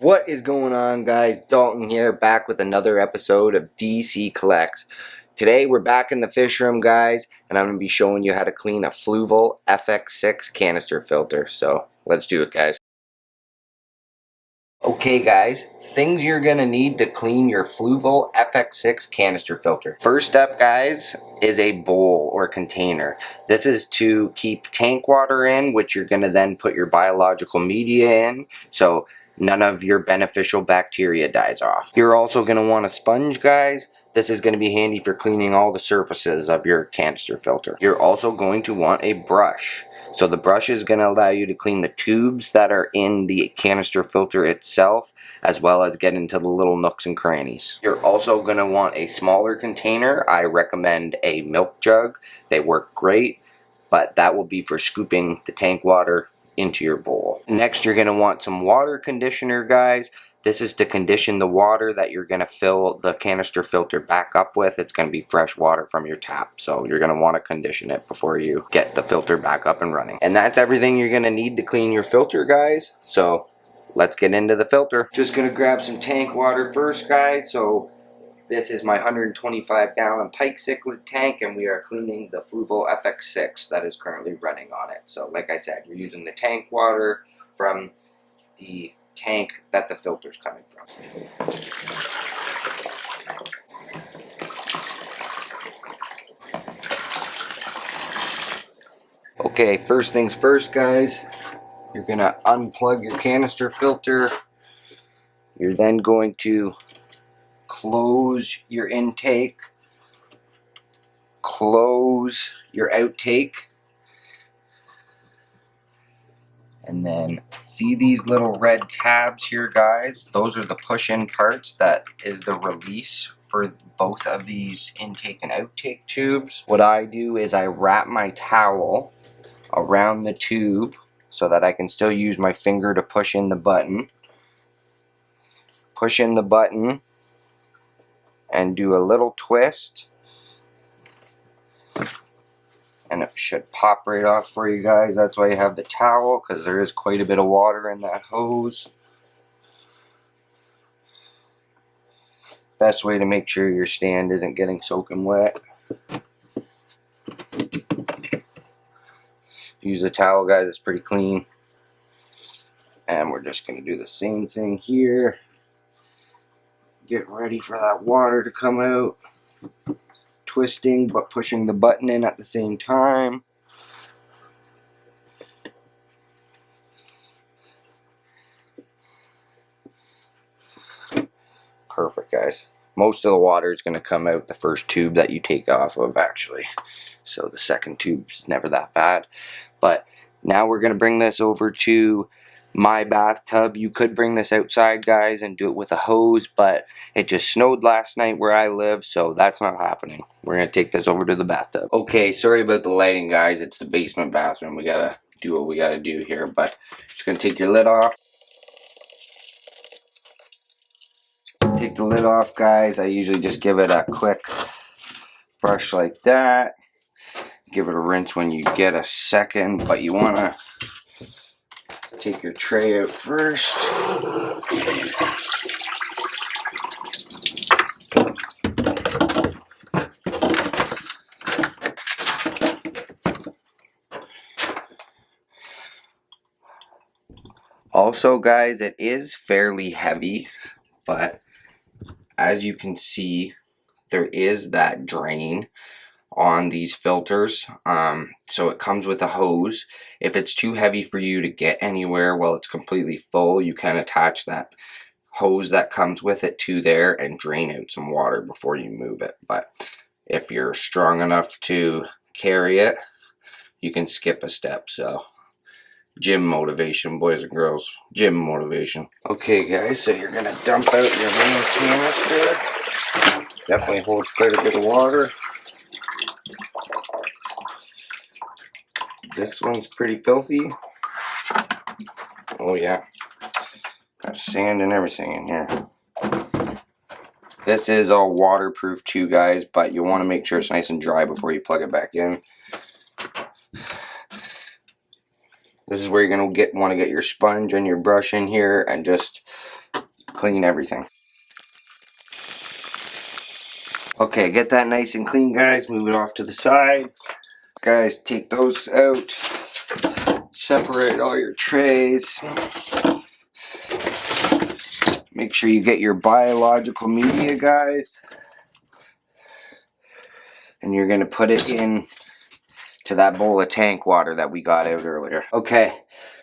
What is going on, guys? Dalton here, back with another episode of DC Collects. Today we're back in the fish room, guys, and I'm going to be showing you how to clean a Fluval FX6 canister filter. So let's do it, guys. Okay, guys, things you're going to need to clean your Fluval FX6 canister filter. First up, guys, is a bowl or container. This is to keep tank water in, which you're going to then put your biological media in, so none of your beneficial bacteria dies off. You're also going to want a sponge, guys. This is going to be handy for cleaning all the surfaces of your canister filter. You're also going to want a brush. So the brush is going to allow you to clean the tubes that are in the canister filter itself, as well as get into the little nooks and crannies. You're also going to want a smaller container. I recommend a milk jug. They work great, but that will be for scooping the tank water into your bowl. Next, you're going to want some water conditioner, guys. This is to condition the water that you're going to fill the canister filter back up with. It's going to be fresh water from your tap, so you're going to want to condition it before you get the filter back up and running. And that's everything you're going to need to clean your filter, guys. So let's get into the filter. Just going to grab some tank water first, guys. So this is my 125-gallon Pike Cichlid tank, and we are cleaning the Fluval FX6 that is currently running on it. So like I said, you're using the tank water from the tank that the filter's coming from. Okay, first things first, guys. You're going to unplug your canister filter. You're then going to close your intake, close your outtake, and then see these little red tabs here, guys? Those are the push-in parts. That is the release for both of these intake and outtake tubes. What I do is I wrap my towel around the tube so that I can still use my finger to push in the button. Push in the button and do a little twist, and it should pop right off for you guys. That's why you have the towel, because there is quite a bit of water in that hose. Best way to make sure your stand isn't getting soaking wet. Use the towel, guys. It's pretty clean. And we're just going to do the same thing here. Get ready for that water to come out. Twisting but pushing the button in at the same time. Perfect, guys. Most of the water is going to come out the first tube that you take off of, actually. So the second tube is never that bad. But now we're going to bring this over to my bathtub. You could bring this outside, guys, and do it with a hose, but it just snowed last night where I live, so that's not happening. We're going to take this over to the bathtub. Okay, sorry about the lighting, guys. It's the basement bathroom. We got to do what we got to do here, but just going to take your lid off. Take the lid off, guys. I usually just give it a quick brush like that. Give it a rinse when you get a second, but you want to take your tray out first. Also, guys, it is fairly heavy, but as you can see, there is that drain on these filters. So it comes with a hose. If it's too heavy for you to get anywhere while it's completely full, you can attach that hose that comes with it to there and drain out some water before you move it. But if you're strong enough to carry it, you can skip a step. So gym motivation, boys and girls. Gym motivation. Okay, guys, so you're gonna dump out your main canister. Definitely holds quite a bit of water. This one's pretty filthy. Oh yeah, got sand and everything in here. This is all waterproof too, guys, but you want to make sure it's nice and dry before you plug it back in. This is where you're going to want to get your sponge and your brush in here and just clean everything. Okay, get that nice and clean, guys. Move it off to the side. Guys, take those out. Separate all your trays. Make sure you get your biological media, guys. And you're going to put it in to that bowl of tank water that we got out earlier. Okay,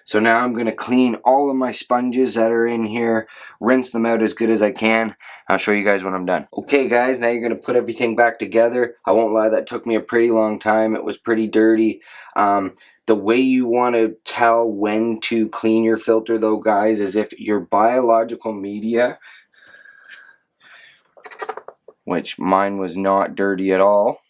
so now I'm going to clean all of my sponges that are in here, rinse them out as good as I can. I'll show you guys when I'm done. Okay guys, now you're going to put everything back together. I won't lie, that took me a pretty long time. It was pretty dirty. The way you want to tell when to clean your filter though, guys, is if your biological media, which mine was not dirty at all,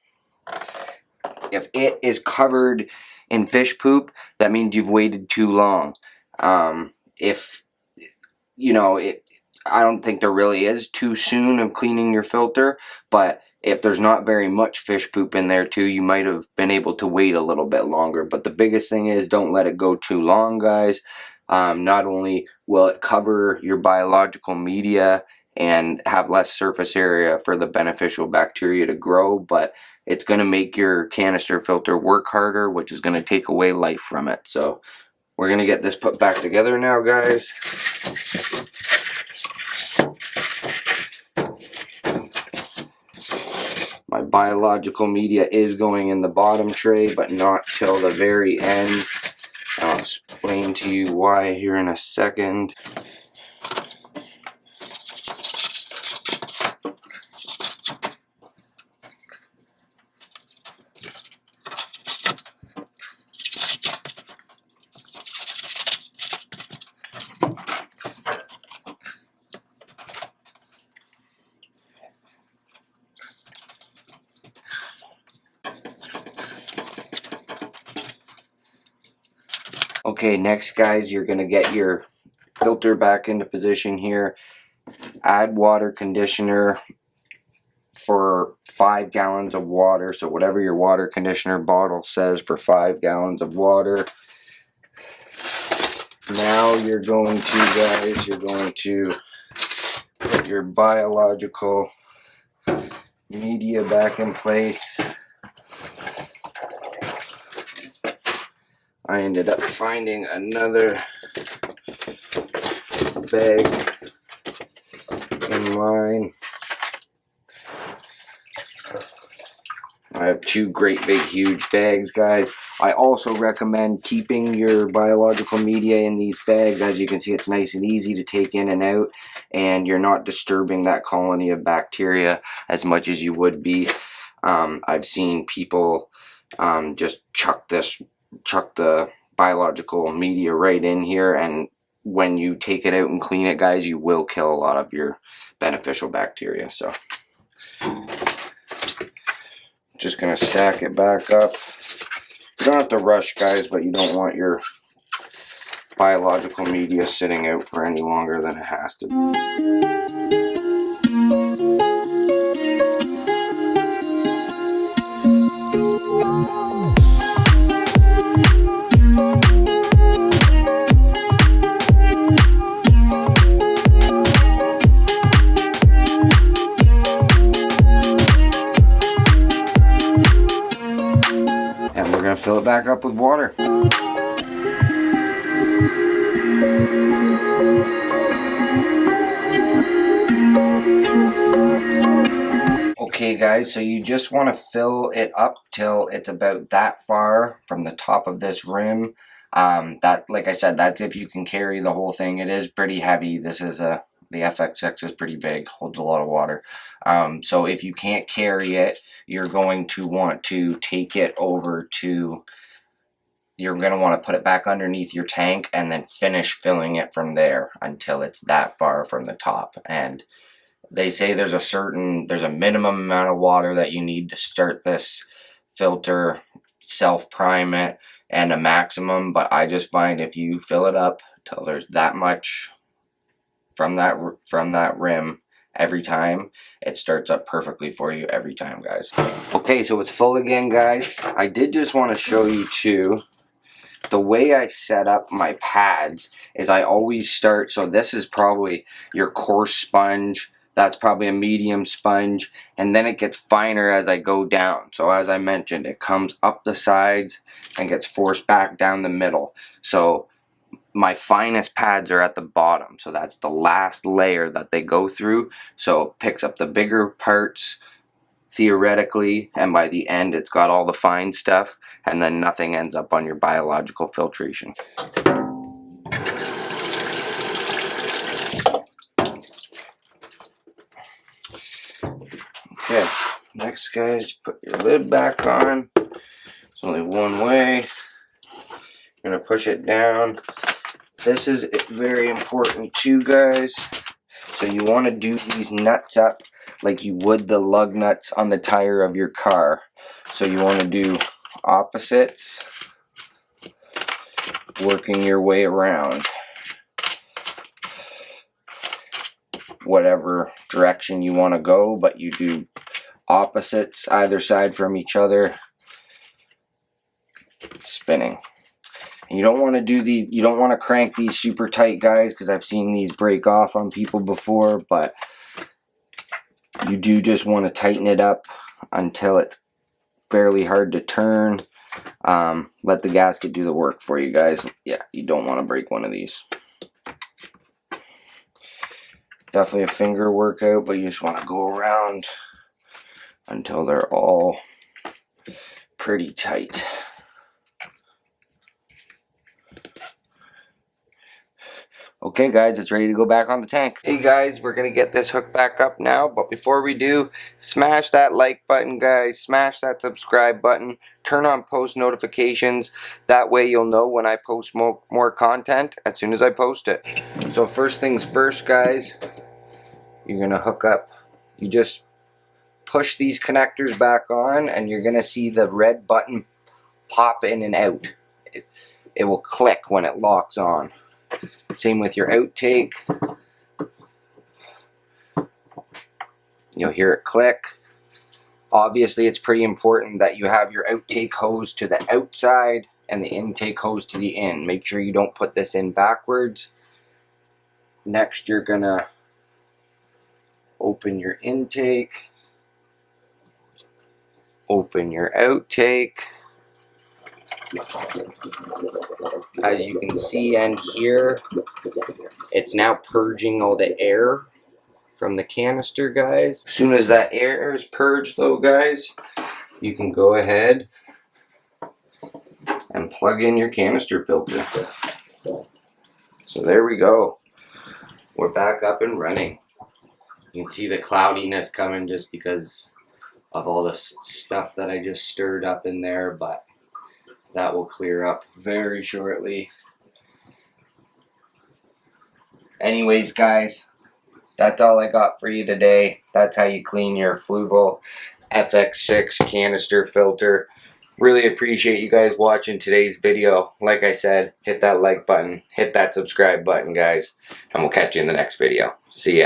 if it is covered in fish poop, that means you've waited too long. If, you know, I don't think there really is too soon of cleaning your filter, but if there's not very much fish poop in there too, you might have been able to wait a little bit longer. But the biggest thing is don't let it go too long, guys. Not only will it cover your biological media and have less surface area for the beneficial bacteria to grow, but it's going to make your canister filter work harder, which is going to take away life from it. So we're going to get this put back together now, guys. My biological media is going in the bottom tray, but not till the very end. I'll explain to you why here in a second. Okay, next guys, you're going to get your filter back into position here. Add water conditioner for 5 gallons of water. So whatever your water conditioner bottle says for 5 gallons of water. Now you're going to, guys, put your biological media back in place. I ended up finding another bag in mine. I have 2 great big huge bags, guys. I also recommend keeping your biological media in these bags. As you can see, it's nice and easy to take in and out, and you're not disturbing that colony of bacteria as much as you would be. I've seen people just chuck the biological media right in here, and when you take it out and clean it, guys, you will kill a lot of your beneficial bacteria. So just gonna stack it back up. You don't have to rush, guys, but you don't want your biological media sitting out for any longer than it has to be. Fill it back up with water. Okay guys, so you just want to fill it up till it's about that far from the top of this rim. That, like I said, that's if you can carry the whole thing. It is pretty heavy. This is the FX6 is pretty big, holds a lot of water. So if you can't carry it, you're going to want to take it over to, you're going to want to put it back underneath your tank and then finish filling it from there until it's that far from the top. And they say there's a minimum amount of water that you need to start this filter, self-prime it, and a maximum, but I just find if you fill it up till there's that much from that rim every time, it starts up perfectly for you every time, guys. Okay, so it's full again, guys. I did just want to show you too, the way I set up my pads is I always start, so this is probably your coarse sponge, that's probably a medium sponge, and then it gets finer as I go down. So as I mentioned, it comes up the sides and gets forced back down the middle. So my finest pads are at the bottom, so that's the last layer that they go through. So it picks up the bigger parts theoretically, and by the end it's got all the fine stuff, and then nothing ends up on your biological filtration. Okay, next guys, put your lid back on. There's only one way. You're gonna push it down. This is very important too, guys. So you want to do these nuts up like you would the lug nuts on the tire of your car. So you want to do opposites, working your way around whatever direction you want to go, but you do opposites either side from each other, spinning. And you don't want to do these, you don't want to crank these super tight, guys, because I've seen these break off on people before, but you do just want to tighten it up until it's fairly hard to turn. Let the gasket do the work for you guys. Yeah, you don't want to break one of these. Definitely a finger workout, but you just want to go around until they're all pretty tight. Okay guys, it's ready to go back on the tank. Hey guys, we're going to get this hooked back up now, but before we do, smash that like button guys, smash that subscribe button, turn on post notifications, that way you'll know when I post more content as soon as I post it. So first things first guys, you're going to hook up, you just push these connectors back on and you're going to see the red button pop in and out. It will click when it locks on. Same with your outtake. You'll hear it click. Obviously, it's pretty important that you have your outtake hose to the outside and the intake hose to the in. Make sure you don't put this in backwards. Next, you're gonna open your intake, open your outtake. As you can see and hear, it's now purging all the air from the canister, guys. As soon as that air is purged though, guys, you can go ahead and plug in your canister filter. So there we go. We're back up and running. You can see the cloudiness coming just because of all the stuff that I just stirred up in there, but that will clear up very shortly. Anyways, guys, that's all I got for you today. That's how you clean your Fluval FX6 canister filter. Really appreciate you guys watching today's video. Like I said, hit that like button, hit that subscribe button, guys, and we'll catch you in the next video. See ya.